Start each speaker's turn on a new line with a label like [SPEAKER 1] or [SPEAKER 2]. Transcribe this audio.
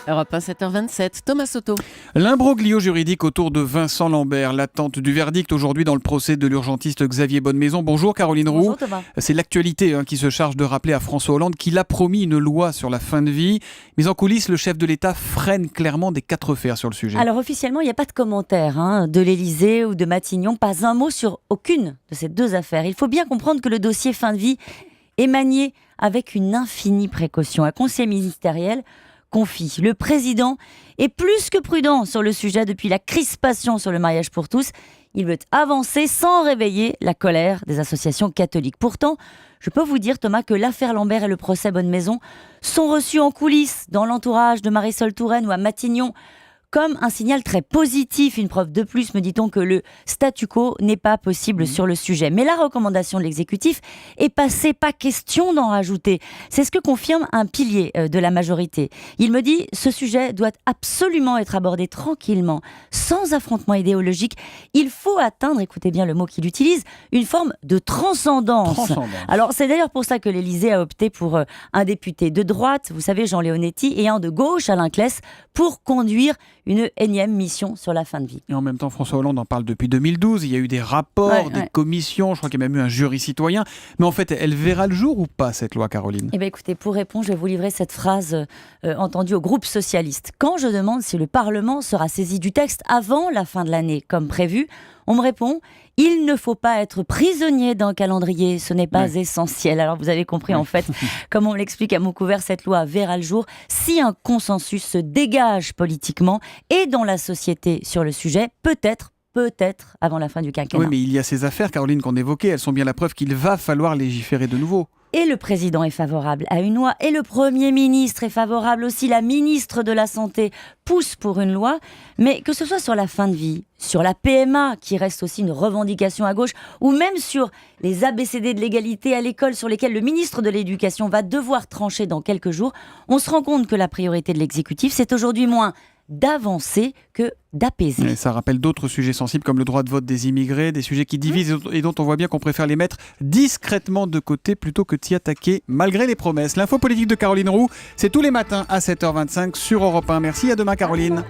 [SPEAKER 1] Europe 1, 7h27, Thomas Soto.
[SPEAKER 2] L'imbroglio juridique autour de Vincent Lambert, l'attente du verdict aujourd'hui dans le procès de l'urgentiste Xavier Bonnemaison. Bonjour Caroline Roux.
[SPEAKER 3] Bonjour Thomas.
[SPEAKER 2] C'est l'actualité qui se charge de rappeler à François Hollande qu'il a promis une loi sur la fin de vie. Mais en coulisses, le chef de l'État freine clairement des quatre fers sur le sujet.
[SPEAKER 3] Alors officiellement, il n'y a pas de commentaire de l'Élysée ou de Matignon, pas un mot sur aucune de ces deux affaires. Il faut bien comprendre que le dossier fin de vie est manié avec une infinie précaution. Un conseil ministériel confie: le président est plus que prudent sur le sujet depuis la crispation sur le mariage pour tous. Il veut avancer sans réveiller la colère des associations catholiques. Pourtant, je peux vous dire, Thomas, que l'affaire Lambert et le procès Bonnemaison sont reçus en coulisses dans l'entourage de Marisol Touraine ou à Matignon comme un signal très positif, une preuve de plus, me dit-on, que le statu quo n'est pas possible sur le sujet. Mais la recommandation de l'exécutif est passée, pas question d'en rajouter. C'est ce que confirme un pilier de la majorité. Il me dit: ce sujet doit absolument être abordé tranquillement, sans affrontement idéologique. Il faut atteindre, écoutez bien le mot qu'il utilise, une forme de transcendance. Alors c'est d'ailleurs pour ça que l'Élysée a opté pour un député de droite, vous savez, Jean Leonetti, et un de gauche, Alain Claes, pour conduire une énième mission sur la fin de vie.
[SPEAKER 2] Et en même temps, François Hollande en parle depuis 2012. Il y a eu des rapports, des commissions, je crois qu'il y a même eu un jury citoyen. Mais en fait, elle verra le jour ou pas, cette loi, Caroline ?
[SPEAKER 3] Eh bien écoutez, pour répondre, je vais vous livrer cette phrase entendue au groupe socialiste. Quand je demande si le Parlement sera saisi du texte avant la fin de l'année, comme prévu, on me répond: il ne faut pas être prisonnier d'un calendrier, ce n'est pas essentiel. Alors vous avez compris en fait, comme on l'explique à mot couvert, cette loi verra le jour si un consensus se dégage politiquement et dans la société sur le sujet, peut-être avant la fin du quinquennat.
[SPEAKER 2] Oui, mais il y a ces affaires, Caroline, qu'on évoquait, elles sont bien la preuve qu'il va falloir légiférer de nouveau.
[SPEAKER 3] Et le président est favorable à une loi, et le Premier ministre est favorable aussi, la ministre de la Santé pousse pour une loi, mais que ce soit sur la fin de vie, sur la PMA, qui reste aussi une revendication à gauche, ou même sur les ABCD de l'égalité à l'école, sur lesquels le ministre de l'Éducation va devoir trancher dans quelques jours, on se rend compte que la priorité de l'exécutif, c'est aujourd'hui moins d'avancer que d'apaiser.
[SPEAKER 2] Et ça rappelle d'autres sujets sensibles comme le droit de vote des immigrés, des sujets qui divisent et dont on voit bien qu'on préfère les mettre discrètement de côté plutôt que d'y attaquer malgré les promesses. L'info politique de Caroline Roux, c'est tous les matins à 7h25 sur Europe 1. Merci, à demain Caroline.